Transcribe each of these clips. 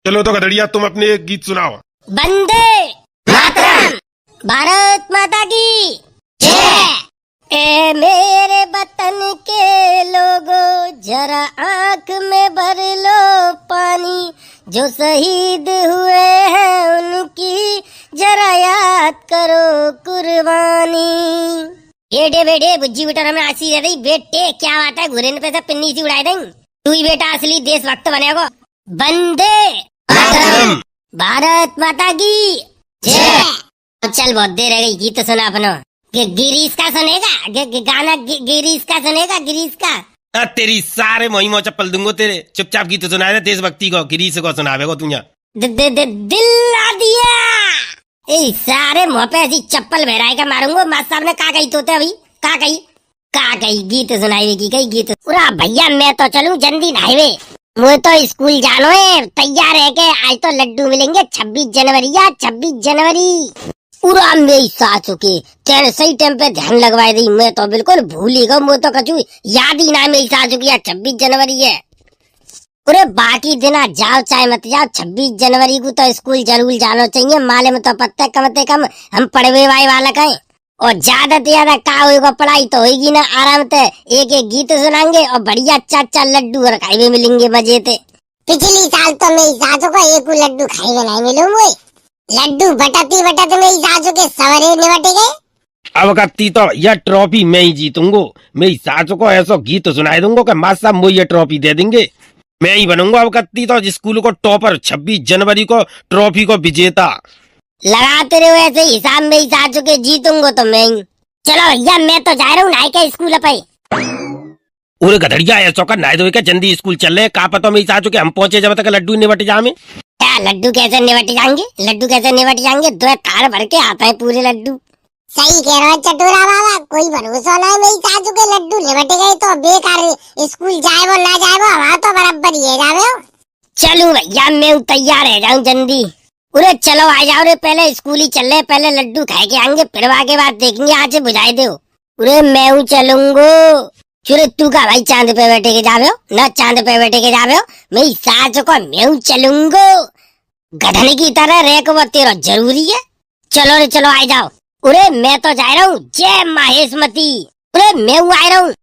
चलो तो गधड़िया तुम अपने एक गीत सुनाओ। वंदे मातरम, भारत माता की जय। ए मेरे वतन के लोगों, जरा आंख में भर लो पानी, जो शहीद हुए हैं उनकी जरा याद करो कुर्बानी। बेटे बेटे बुज्जी बेटा हमें आसी दे रही बेटे, क्या बात है घुरेन पे से पिन्नी सी उड़ाई देंगे। तू ही बेटा असली देशभक्त बनेगा। वंदे मातरम, भारत माता की जय। चल बहुत देर रह गई, गीत सुना अपना। गिरीश का सुनेगा गाना, गिरीश का सुनेगा, गिरीश का। तेरी सारे मोहिमो चप्पल दूंगो तेरे। चुपचाप गीत सुना दे देशभक्ति को, गिरीश को सुनावेगो तू। दिल ला दिया। ए सारे मुँह पे ऐसी चप्पल बहराए का मारूंगा। मास्टर साहब ने कहा कही तोते अभी कहा कही गीत सुनाई की कही गीत। पूरा भैया मैं तो चलूं जल्दी हाईवे, मुझे तो स्कूल जानो है। तैयार है के आज तो लड्डू मिलेंगे 26 जनवरी या 26 जनवरी। पूरा मेरी सासू के तेरे सही टाइम पे ध्यान लगवाई दी। मैं तो बिल्कुल भूल ही गया, मुझे तो कछु याद ही ना मेरी सासू की 26 जनवरी है। पूरे बाकी दिन जाओ चाहे मत जाओ, 26 जनवरी को तो स्कूल जरूर जाना चाहिए। माले में तो पत्ते कम से कम हम पढ़वे वाले बालक हैं, और ज्यादा से ज्यादा का होगा पढ़ाई तो होगी ना। आराम से एक एक गीत सुनाएंगे और बढ़िया चाचा लड्डू और खाई मिलेंगे मजे से। पिछली साल तो मेरी सासू को एक लड्डू खाई नहीं मिलो। मुझे लड्डू बटाती बटाते मेरी सासू के सवरे निबट गए। अब कत्ती तो यह ट्रॉफी मैं ही जीतूंगो। मेरी सासू को ऐसा गीत सुनाई दूंगा कि मास्टर साहब मुझे ये ट्रॉफी दे देंगे। मैं ही बनूंगा अब कत्ती तो स्कूल को टॉपर, 26 जनवरी को ट्रॉफी को विजेता। लगाते रहो ऐसे हिसाब में ही सासू के जीतूंगा तो मैं ही। चलो भैया मैं तो जा रहा हूँ नाई के स्कूल पे। उरे गधड़िया ऐसा कर नाई धोए के जल्दी स्कूल चल रहे। का पता मेरी सासू के हम पहुंचे जब तक लड्डू निबट जामे। क्या लड्डू कैसे निबट जाएंगे? लड्डू कैसे निबट जाएंगे? 2 थार भर के आता है पूरे लड्डू। सही कह रहा है चटूरा बाबा, कोई भरोसा नहीं मेरी सासू के लड्डू निबट गए तो बेकार स्कूल जाए वो ना जाए वो हमारा तो बराबर ही है जावे। चलो भैया मैं तैयार है जाऊँ जल्दी। उरे चलो आ जाओ रे, पहले स्कूल ही चल रहे, पहले लड्डू खाए के आएंगे फिर आगे बात देखेंगे। आज बुझाई दो। उरे मैं हूँ चलूंगो। चुरे तू का भाई चांद पे बैठे के जावे हो ना, चांद पे बैठे के जावे हो। मेरी सास को मैं हूँ चलूंगो। गधने की तरह रेक वो तेरा जरूरी है। चलो रे चलो आ जाओ। उरे मैं तो जा रहा हूँ। जय महेशमती। उरे मैं हूँ आ रहा हूँ।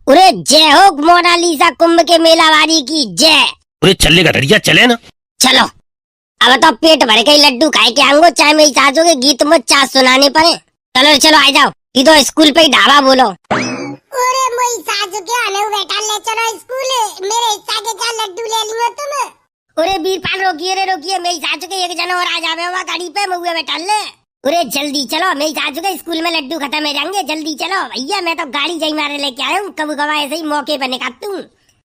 उरे जय हो मोनालिसा कुंभ के मेला वाली की जय। उरे चल गधड़िया चले ना। चलो अब तो पेट भर के लड्डू खाए के आऊंगो, चाहे मेरी सासू के गीत में चार सुनाने पड़े। चलो चलो आ जाओ। ये तो स्कूल पे ही ढाबा बोलो। अरे मेरी सासू के आने बेटा ले चलो स्कूल, मेरे हिस्सा के क्या लड्डू ले लियो तुम। अरे बीरपाल रोकिए रे रोकिए, मेरी सासू के एक जना और आ जावे वहाँ गाड़ी पे मुझे बैठा ले। अरे जल्दी चलो, मेरी सासू के स्कूल में लड्डू खत्म हो जाएंगे। जल्दी चलो भैया, मैं तो गाड़ी जाई मारे लेके आया हूँ। कब कब ऐसे ही मौके पर निकालता हूँ।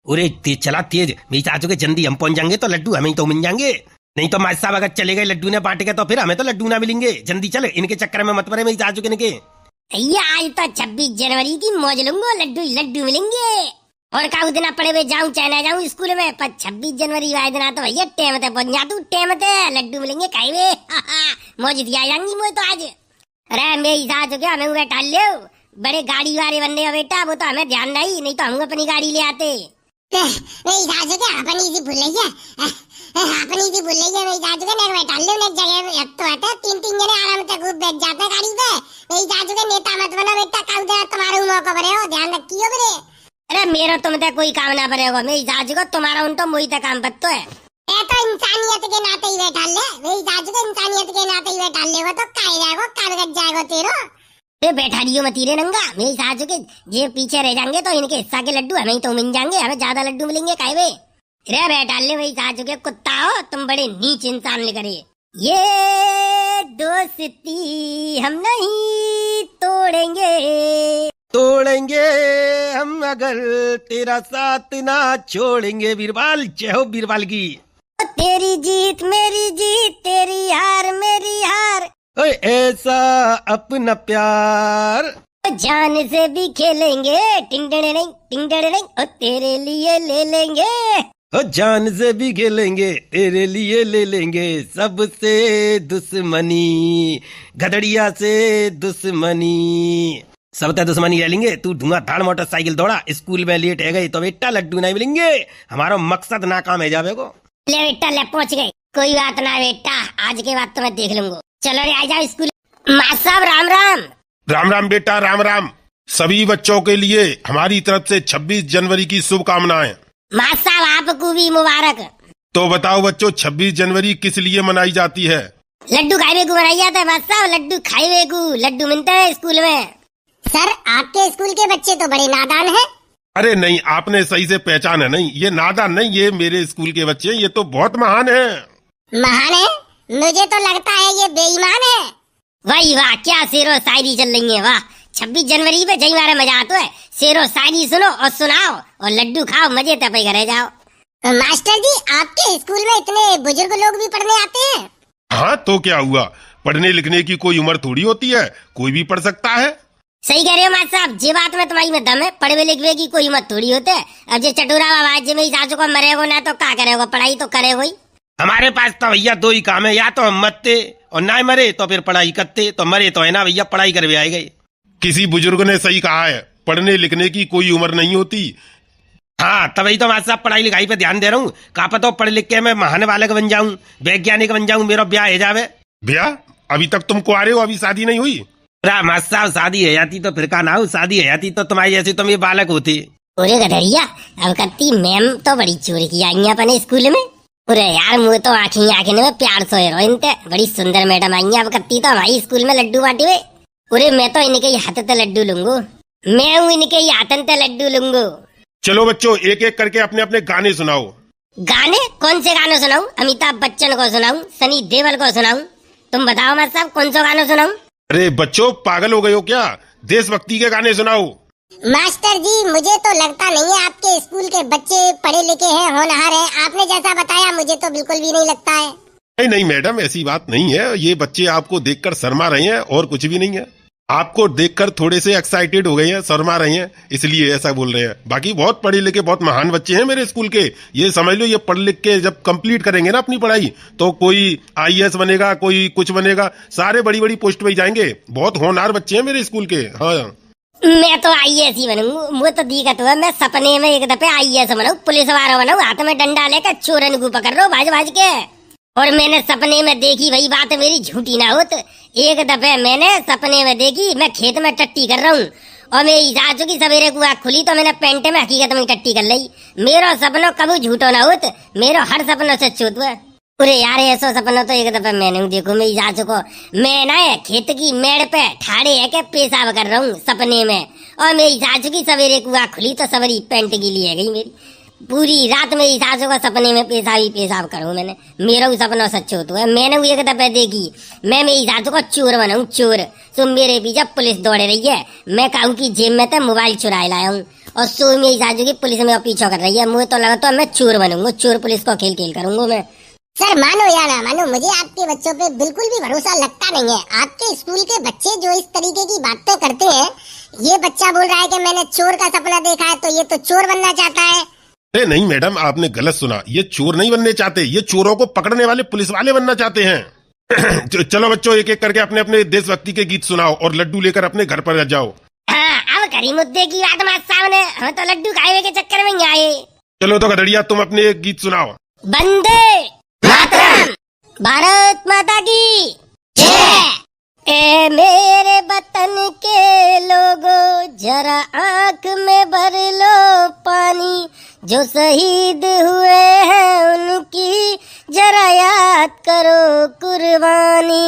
अरे तेज चला तेज, मेरी सासू के जल्दी हम पहुंच जाएंगे तो लड्डू हमें तो मिल जाएंगे। नहीं तो मास्टर साहब अगर चले गए लड्डू ने बांट के तो फिर हमें तो लड्डू ना मिलेंगे। जल्दी चले, इनके चक्कर में मत पड़े मेरी सासू के निके। भैया आज तो 26 जनवरी की मौज लूंगा, लड्डू लड्डू मिलेंगे। और का दिन पड़े हुए जाऊं चाहे ना जाऊं स्कूल में, पर 26 जनवरी वाले दिन तो भैया टेम ते पहुंच जातू, टेम ते लड्डू मिलेंगे खाई वे। मौज दिया जाएंगी मुझे तो आज। अरे मेरी सास हो गया, हमें बैठा ले बड़े गाड़ी वाले बंदे हो बेटा, वो तो हमें ध्यान नहीं तो हम अपनी गाड़ी ले आते। मेरी सास हो गया अपनी सी भूल गई है, अपनी सी भूल गई है। मेरी सास हो गया बैठा ले एक जगह तो आता 3-3 जने आराम से खूब बैठ जाते हैं गाड़ी पे। मेरी सास हो गया नेता मत बना बेटा, कल दे तुम्हारे मौका भरे हो, ध्यान रखियो बरे। अरे मेरा तुम तक कोई काम ना पड़ेगा, मेरी सास को तुम्हारा उन तो मुझे तक काम पत्तो है। ये तो इंसानियत के नाते ही बैठा ले, मेरी सास को इंसानियत के नाते ही बैठा ले, वो तो काहे जाएगा कागज जाएगा तेरा। ये बैठा दियो मत रे नंगा, मेरी सास के ये पीछे रह जाएंगे तो इनके हिस्सा के लड्डू हमें तो मिल जाएंगे, हमें ज्यादा लड्डू मिलेंगे काहे वे। रे बैठा ले मेरी सास के कुत्ता हो तुम, बड़े नीच इंसान लेकर। ये दोस्ती हम नहीं तोड़ेंगे, तोड़ेंगे हम अगर तेरा साथ ना छोड़ेंगे। बीरबल, जय हो बीरबल की। तेरी जीत मेरी जीत, तेरी हार मेरी हार, ओए ऐसा अपना प्यार जान से भी खेलेंगे। टिंगड़े नहीं और तेरे लिए ले लेंगे। ओ जान से भी खेलेंगे, तेरे लिए ले लेंगे। सबसे दुश्मनी, गधड़िया से दुश्मनी, सब तो दुश्मनी ले लेंगे। तू धुआंधार मोटरसाइकिल दौड़ा, स्कूल में लेट है गई तो बेटा लड्डू नहीं मिलेंगे। हमारा मकसद नाकाम है जावे को। ले बेटा ले पहुंच गए। कोई बात ना बेटा, आज के बाद तो मैं देख लूंगा। चलो रे आ जाओ स्कूल। मास्टर साहब राम राम। राम राम बेटा, राम राम। सभी बच्चों के लिए हमारी तरफ से 26 जनवरी की शुभकामनाएं। मास्टर साहब आपको भी मुबारक। तो बताओ बच्चों, 26 जनवरी किस लिए मनाई जाती है? लड्डू खाए को मनाई जाता है मास्टर साहब। लड्डू खाए को लड्डू मिलता है स्कूल में। सर आपके स्कूल के बच्चे तो बड़े नादान हैं। अरे नहीं, आपने सही से पहचाना नहीं। ये नादान नहीं, ये मेरे स्कूल के बच्चे, ये तो बहुत महान है। महान है? मुझे तो लगता है ये बेईमान है। वाह वाह, क्या शेरो शायरी चल रही है। वाह, 26 जनवरी पे जई मारे मजा आता है। शेरो शायरी सुनो और सुनाओ और लड्डू खाओ, मजे तपे घरे जाओ। मास्टर जी, आपके स्कूल में इतने बुजुर्ग लोग भी पढ़ने आते हैं? हाँ तो क्या हुआ, पढ़ने लिखने की कोई उम्र थोड़ी होती है, कोई भी पढ़ सकता है। सही कह रहे हो मास्टर साहब, ये बात में तुम्हारी में दम है। पढ़वे लिखवे की कोई उम्र थोड़ी होते है। अब जो चटूरा बाबा में सासू को मरेगो ना तो क्या करेगो, पढ़ाई तो करेगो ही। हमारे पास तो भैया दो ही काम है, या तो हम मरते और ना मरे तो फिर पढ़ाई करते, तो मरे तो है ना भैया पढ़ाई करवे आए गए। किसी बुजुर्ग ने सही कहा है, पढ़ने लिखने की कोई उम्र नहीं होती। हाँ तभी तो मास्टर साहब पढ़ाई लिखाई पे ध्यान दे रहा हूँ। कहा पता पढ़ लिख के मैं महान बालक बन जाऊं, वैज्ञानिक बन जाऊं, मेरा ब्याह हो जावे। भैया अभी तक तुम कुंवारे हो, अभी शादी नहीं हुई? मास्टर साहब शादी है जाती तो फिर का ना हो, शादी है जाती तो तुम्हारी जैसे तुम ये बालक होते। अरे गधरिया, अब कत्ती मैम तो बड़ी चोरी की आई अपने स्कूल में। अरे यार, मुझे तो आँखें में प्यार सोए रहो इनते। बड़ी सुंदर मैडम आई है। अब कत्ती तो हमारी स्कूल में लड्डू बांटे हुए। अरे मैं तो इनके हाथ ते लड्डू लूंगू। मैं हूँ इनके हाथन ते लड्डू लूंगू। चलो बच्चों, एक एक करके अपने अपने गाने सुनाओ। गाने? कौन से गाने सुनाऊं? अमिताभ बच्चन को सुनाऊं? सनी देओल को सुनाऊं? तुम बताओ मास्टर साहब, कौन सा गाना सुनाऊं? अरे बच्चों, पागल हो गए हो क्या? देशभक्ति के गाने सुनाओ। मास्टर जी, मुझे तो लगता नहीं है आपके स्कूल के बच्चे पढ़े लिखे हैं, होनहार हैं। आपने जैसा बताया मुझे तो बिल्कुल भी नहीं लगता है। नहीं नहीं मैडम, ऐसी बात नहीं है। ये बच्चे आपको देखकर शर्मा रहे हैं और कुछ भी नहीं है। आपको देखकर थोड़े से एक्साइटेड हो गए हैं, शर्मा रहे हैं, इसलिए ऐसा बोल रहे हैं। बाकी बहुत पढ़े लिखे, बहुत महान बच्चे हैं मेरे स्कूल के। ये समझ लो, ये पढ़ लिख के जब कंप्लीट करेंगे ना अपनी पढ़ाई, तो कोई आईएएस बनेगा, कोई कुछ बनेगा, सारे बड़ी बड़ी पोस्ट पे जाएंगे। बहुत होनहार बच्चे हैं मेरे स्कूल के। हाँ मैं तो आईएएस ही बनूंगा। मुझे तो दिक्कत हुआ, मैं सपने में एक दफे आईएएस बनाऊं, पुलिस वाला बनाऊं, हाथ में डंडा लेकर चोरन को पकड़ रहा हूं भाज भाज के। और मैंने सपने में देखी, वही बात मेरी झूठी ना होत। एक दफे मैंने सपने में देखी, मैं खेत में टट्टी कर रहा हूँ और मेरी सासू की सवेरे को आँख खुली तो मैंने पेंट में हकीकत में टट्टी कर ली। मेरो सपनों कभी झूठो ना होत, मेरो हर सपनों सच होत हुआ। अरे यार, ऐसा सपना तो एक दफे मैंने देखो, मेरी सासू को मैं ना खेत की मेड़ पे ठाड़े है के पेशाब कर रहा हूँ सपने में, और मेरी सासू की सवेरे को आँख खुली तो सवेरी पेंट गीली है गई मेरी। पूरी रात मेरी सासू को सपने में पेशाब करूँ मैंने। मेरा सपना सच होता है। मैंने एक दफे देखी, मैं मेरी सासू को चोर बनाऊं, चोर। सो मेरे पीछे पुलिस दौड़ रही है, मैं कहूँ की जेब में तो मोबाइल चुराए लाया हूँ, और सो मेरी सासू की पुलिस में पीछा कर रही है। मुझे तो लगा तो मैं चोर बनूंगा, चोर पुलिस को खेल खेल करूंगा मैं। सर मानो या ना मानो, मुझे आपके बच्चों पे बिल्कुल भी भरोसा लगता नहीं है। आपके स्कूल के बच्चे जो इस तरीके की बातें करते हैं, ये बच्चा बोल रहा है कि मैंने चोर का सपना देखा है, तो ये तो चोर बनना चाहता है। अरे नहीं मैडम, आपने गलत सुना। ये चोर नहीं बनने चाहते, ये चोरों को पकड़ने वाले पुलिस वाले बनना चाहते हैं। चलो बच्चों, एक एक करके अपने अपने देशभक्ति के गीत सुनाओ और लड्डू लेकर अपने घर पर जाओ। हाँ, अब करी मुद्दे की बात मास्टर साहब ने, हम तो लड्डू खाए के चक्कर में ही आए। चलो तो गधड़िया, तुम अपने एक गीत सुनाओ। वंदे मातरम, भारत माता की जय। ए मेरे वतन के लोगों, जरा आँख में भर लो पानी, जो शहीद हुए हैं उनकी जरा याद करो कुर्बानी।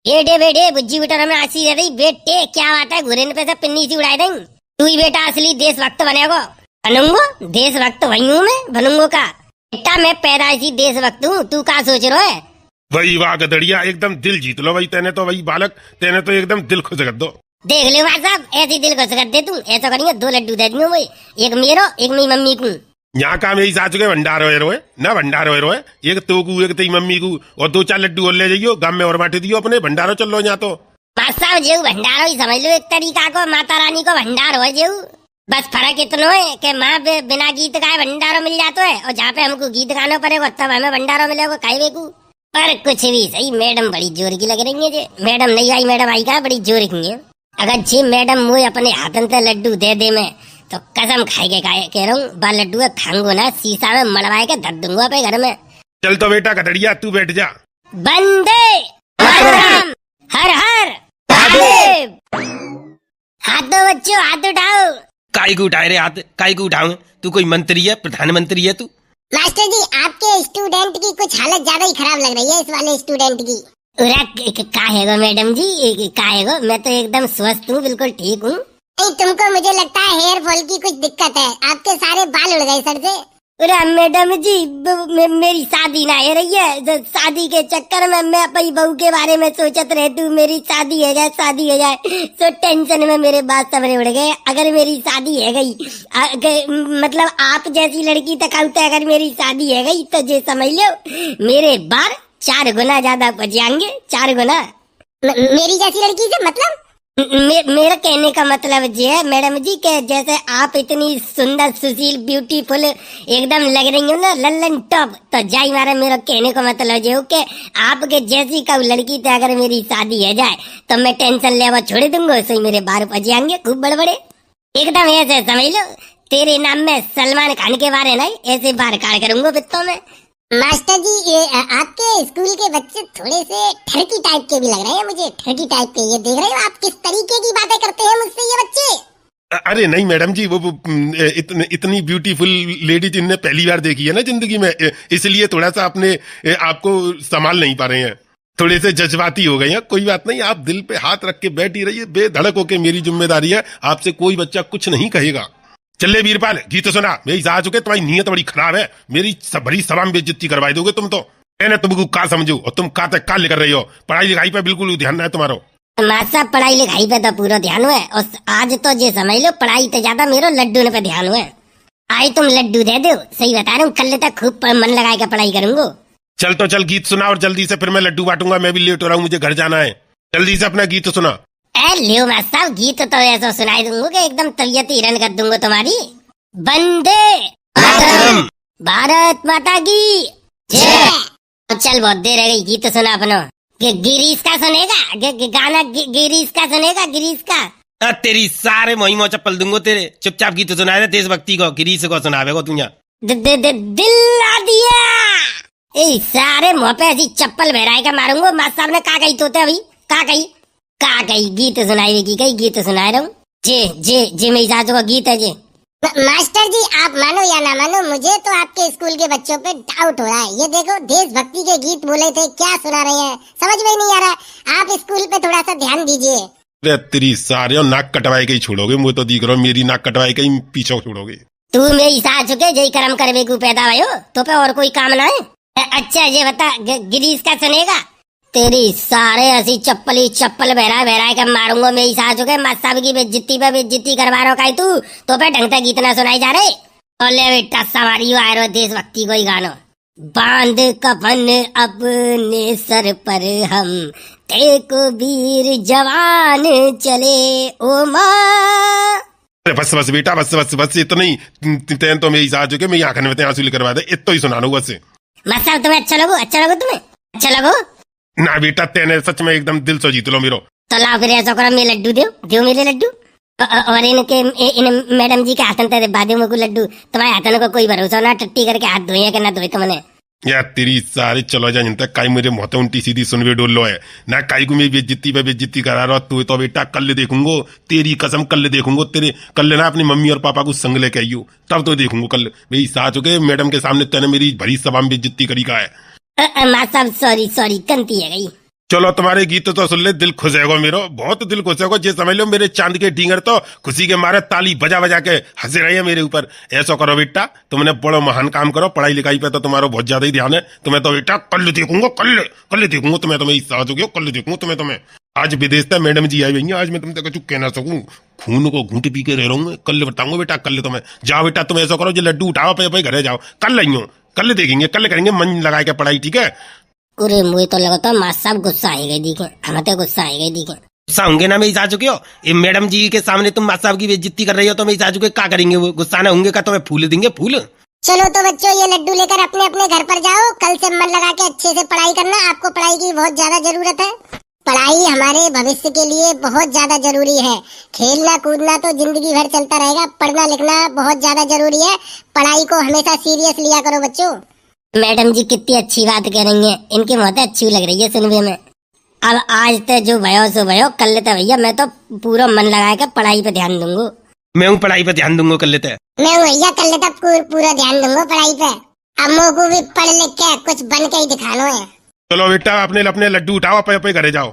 एडे बेटे बुज्जी बेटा में आसी दे रही बेटे, क्या बात है, घुरेन पे से पिन्नी सी उड़ाए देंगे। तू ही बेटा असली देशभक्त बनेगो। बनूंगो देशभक्त, वही हूँ मैं, बनूंगो का बेटा, मैं पैदाइशी देशभक्त हूँ। तू क्या सोच रहा है? वही वाह गधड़िया, एकदम दिल जीत लो भाई। तेने तो वही बालक, तेने तो एकदम दिल खुश कर दो। देख लो भाई साहब, ऐसी दिल खुश कर दे तू। ऐसा करेंगे, 2 लड्डू दे दूंगा वही, एक मेरो एक मेरी मम्मी को। यहाँ का मेरी सासू के भंडार रोए ना, भंडार रोए, एक तो को, एक तेरी मम्मी को, और 2-4 लड्डू और ले जाइयो, गाँव में और बांटे दियो अपने। भंडारो चल लो यहाँ तो। मास्टर साहब जेऊ भंडारो ही समझ लो एक तरीका को, माता रानी को भंडार हो जेऊ। बस फर्क इतना है कि माँ बिना गीत गाए भंडारो मिल जाता है, और जहाँ पे हमको गीत गाना पड़ेगा तब हमें भंडारो मिलेगा खाए को। पर कुछ भी सही, मैडम बड़ी जोर की लग रही है जे। मैडम नहीं आई, मैडम आई का बड़ी जोर की है। अगर जी मैडम मुझे अपने हाथन से लड्डू दे दे मैं, तो कसम खाए के कह रहा हूँ, बा लड्डू खाऊंगा ना, शीशा में मड़वाए के धर दूंगा अपने घर में। चल तो बेटा गधड़िया तू बैठ जा। बंदे मातरम, हर हर महादेव। हाथों बच्चों, हाथ उठाओ। काय को उठाए रे हाथ, काय को उठाऊं? तू कोई मंत्री है, प्रधानमंत्री है तू? मास्टर जी, आपके स्टूडेंट की कुछ हालत ज्यादा ही खराब लग रही है, इस वाले स्टूडेंट की। का है गो मैडम जी, का है गो? मैं तो एकदम स्वस्थ हूँ, बिल्कुल ठीक हूँ। नहीं, तुमको मुझे लगता है हेयर फॉल की कुछ दिक्कत है, आपके सारे बाल उड़ गए सर से। अरे मैडम जी, मेरी शादी ना हो रही है, शादी के चक्कर में मैं अपनी बहू के बारे में सोचत रहती हूँ, मेरी शादी हो जाए, शादी हो जाए, तो टेंशन में मेरे बाल सबरे उड़ गए। अगर मेरी शादी है गई, मतलब आप जैसी लड़की तक आउट है, अगर मेरी शादी है गई तो जे समझ लो मेरे बाल 4 गुना ज्यादा बच जाएंगे, 4 गुना। मेरी जैसी लड़की से मतलब? मेरा कहने का मतलब ये है मैडम जी के जैसे आप इतनी सुंदर सुशील ब्यूटीफुल एकदम लग रही हो ना, लल्लन टॉप, तो जाई मारे मेरा कहने का मतलब ये हो कि आपके जैसी का लड़की थे अगर मेरी शादी है जाए तो मैं टेंशन लेवा छोड़ दूंगा, सही मेरे बाल बच जाएंगे खूब बड़े बड़े, एकदम ऐसे समझ लो तेरे नाम में सलमान खान के बारे नहीं, ऐसे बार काट करूंगा बित्तों में। मास्टर जी, ये आपके स्कूल के बच्चे थोड़े से ठरकी टाइप के भी लग रहे हैं मुझे, ठरकी टाइप के। ये देख रहे हो आप किस तरीके की बातें करते हैं मुझसे ये बच्चे? अरे नहीं मैडम जी, वो इतनी ब्यूटीफुल लेडी जिनने पहली बार देखी है ना जिंदगी में, इसलिए थोड़ा सा अपने आपको संभाल नहीं पा रहे हैं, थोड़े से जज्बाती हो गए हैं। कोई बात नहीं, आप दिल पे हाथ रख के बैठी रहिए, बेधड़क होके, मेरी जिम्मेदारी है, आपसे कोई बच्चा कुछ नहीं कहेगा। चले वीरपाल, गीत सुना, मेरी आ चुके, तुम्हारी नीयत बड़ी खराब है, मेरी बड़ी सभा में बेइज्जती करवाई दोगे तुम तो। मैंने तुमको का समझू और तुम का तक का लेकर रही हो, पढ़ाई लिखाई पे बिल्कुल ध्यान है तुम्हारा। साहब पढ़ाई लिखाई पे तो पूरा ध्यान हुआ है, और आज तो ये समझ लो पढ़ाई तो ज्यादा मेरे लड्डू पे ध्यान हुआ है। आई तुम लड्डू दे दो, सही बता रहा हूँ, कल तक खूब मन लगा के पढ़ाई करूंगा। चल तो चल गीत सुना और जल्दी से, फिर मैं लड्डू बांटूंगा, मैं भी लेट हो रहा हूँ, मुझे घर जाना है, जल्दी से अपना गीत सुना। लियो मास्टर साहब, गीत तो ऐसा सुनाई दूंगा कि एकदम तबीयत हिरन कर दूंगा तुम्हारी। वंदे मातरम, भारत माता की जय। चल बहुत देर रह गई, गीत सुना अपनो। गिरीश का सुनेगा गाना, गिरीश का सुनेगा, गिरीश का। तेरी सारे मोहिमो चप्पल दूंगो तेरे, चुपचाप गीत सुना दे देशभक्ति को, गिरीश को सुनावेगो तू यहाँ। दिल ला दिया, ए सारे मुँह पे ऐसी चप्पल बहराए का मारूंगा। मास्टर साहब ने का कही तोते अभी, का कही गीत सुनाई की कही गीत सुनाए रहा हूँ। जे मेरी सासू का गीत है जे। मास्टर जी, आप मानो या ना मानो, मुझे तो आपके स्कूल के बच्चों पे डाउट हो रहा है। ये देखो देशभक्ति के गीत बोले थे, क्या सुना रहे हैं समझ में नहीं आ रहा। आप स्कूल पे थोड़ा सा ध्यान दीजिए। तेरी सारे नाक कटवाए के ही छोड़ोगे, मुझे तो दिख रहा, मेरी नाक कटवाए के ही पीछे छोड़ोगे। तू मेरी सास के जय कर्म करवे को पैदा भयो, तो पे और कोई काम ना है। अच्छा ये बता, गिरीश का सुनेगा? तेरी सारे ऐसी चप्पल बहरा कर मारूंगा मेरी सास के। मास्टर की बेइज्जती पे बेइज्जती करवा रहा है तू, तो पे ढंग से गीत ना सुनाई जा रहे। और ले बेटा सवारी आए रो देशभक्ति कोई गानो। बांध कफन अपने सर पर हम, देखो वीर जवान चले ओ माँ। बस बेटा, बस इतना ही, तेन तो मेरी सास के, मैं आंखन में आंसू करवा दे, इतना ही सुना लूँ बस। मास्टर तुम्हें अच्छा लगो तुम्हें अच्छा लगो ना बेटा, तेने सच में एकदम दिल से जीत लो मेरो। तो लाओ फिर ऐसा करो, मेरे लड्डू दो मेरे लड्डू। और इन मैडम जी के हाथन ते बादे में को लड्डू, तुम्हारे हाथन को कोई भरोसा ना, टट्टी करके हाथ धोए कि ना धोए तुमने। यार तेरी सारी चलो जा जनता, काई मेरे मोहते उल्टी सीधी सुनवे डोलो है ना, काई को मैं बेइज्जती पे बेइज्जती करा रहा। तू तो बेटा कल देखूंगो, तेरी कसम कल देखूंगो, तेरे कल ना अपनी मम्मी और पापा को संग लेके आइयो, तब तो देखूंगो कल। मेरी सास के मैडम के सामने तेने मेरी भरी सभा में बेइज्जती करी का है। मास्टर सॉरी गलती है गई। चलो तुम्हारे गीत तो सुन ले, दिल खुश होगा मेरो, बहुत दिल खुश होगा। ये समझ लो मेरे चांद के ढींगर तो खुशी के मारे ताली बजा के हंसे रहे हैं मेरे ऊपर। ऐसा करो बेटा, तुमने बड़ो महान काम करो, पढ़ाई लिखाई पे तो तुम्हारा बहुत ज्यादा ही ध्यान है। तुम्हें तो बेटा कल देखूंगा, कल देखूंगा तुम्हें, तुम्हें साथ हो गया, कल देखूंगा तुम्हें। आज विदेश से मैडम जी आई हुई है, आज मैं तुमसे कुछ कह ना सकूं, खून को घूंट पी के रह रहा हूँ। कल बताऊंगा बेटा, कल तुम्हें। जाओ बेटा तुम ऐसा करो, जो लड्डू उठाओ पे घरे जाओ, कल आइयो, कल देखेंगे, कल करेंगे मन लगा के पढ़ाई, ठीक है? अरे मुझे तो लगता है मास्टर साहब गुस्सा आएगा, दिखे हमें तो गुस्सा आएगा, दिखे गुस्सा होंगे ना मेरी सासू के हो। ये मैडम जी के सामने तुम मास्टर साहब की बेइज्जती कर रही हो, तो मेरी सासू के क्या करेंगे वो? गुस्सा ना होंगे का तुम्हें फूल देंगे, फूल। चलो तो बच्चों, ये लड्डू लेकर अपने अपने घर पर जाओ, कल से मन लगा के अच्छे से पढ़ाई करना। आपको पढ़ाई की बहुत ज्यादा जरूरत है, पढ़ाई हमारे भविष्य के लिए बहुत ज्यादा जरूरी है। खेलना कूदना तो जिंदगी भर चलता रहेगा, पढ़ना लिखना बहुत ज्यादा जरूरी है। पढ़ाई को हमेशा सीरियस लिया करो बच्चों। मैडम जी कितनी अच्छी बात कह रही हैं, इनकी बहुत अच्छी लग रही है सुनने में। अब आज तो जो भयो सो भयो, कल तो भैया मैं तो पूरा मन लगा के पढ़ाई पे ध्यान दूंगा। मैं हूँ पढ़ाई पे ध्यान दूंगा कर लेते। मैं भैया कल तक पूरा ध्यान दूंगा पढ़ाई पे। अब मोको भी पढ़ लिख के कुछ बन के ही दिखाना है। चलो बेटा अपने अपने लड्डू उठाओ, अपने अपने घरे जाओ।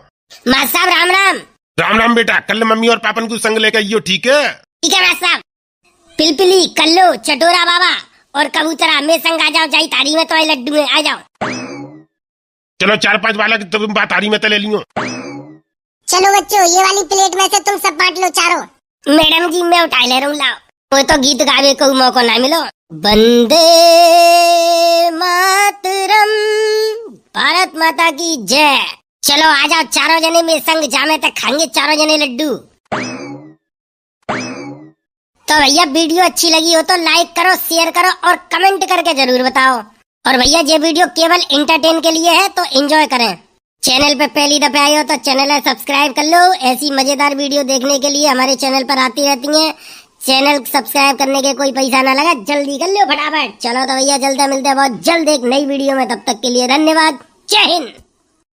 मास्टर साहब राम राम। राम राम बेटा, कल मम्मी और पापन को संग लेकर आइयो, ठीक है? ठीक है मास्टर साहब। पिलपिली, कल्लू, चटोरा बाबा और कबूतरा में संग आ जाओ, जाई तारी में तो आई लड्डू में आ जाओ। चलो 4-5 बालक तुम बात तारी में तो ले लियो। चलो बच्चों, ये वाली प्लेट में से तुम सब बांट लो चारों। मैडम जी मैं उठा ले रहा हूँ, लाओ। वो तो गीत गावे को मौका ना मिलो। वंदे मातरम, भारत माता की जय। चलो आ जाओ चारों जने मेरे संग, जामे तक खाएंगे चारों जने लड्डू। तो भैया वीडियो अच्छी लगी हो तो लाइक करो, शेयर करो और कमेंट करके जरूर बताओ। और भैया ये वीडियो केवल इंटरटेन के लिए है तो एंजॉय करें। चैनल पे पहली दफे आए हो तो चैनल है सब्सक्राइब कर लो। ऐसी मजेदार वीडियो देखने के लिए हमारे चैनल पर आती रहती हैं। चैनल सब्सक्राइब करने के कोई पैसा ना लगा, जल्दी कर लो फटाफट। चलो तो भैया जल्दी मिलते हैं बहुत जल्द एक नई वीडियो में, तब तक के लिए धन्यवाद, जय हिंद।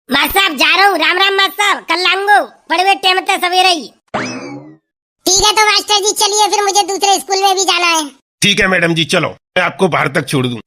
मास्टर साहब जा रहा हूँ, राम राम मास्टर साहब, कल आऊंगा बड़े टाइम तक सवेरे ही। ठीक है तो मास्टर जी चलिए, फिर मुझे दूसरे स्कूल में भी जाना है। ठीक है मैडम जी, चलो मैं आपको बाहर तक छोड़ दूं।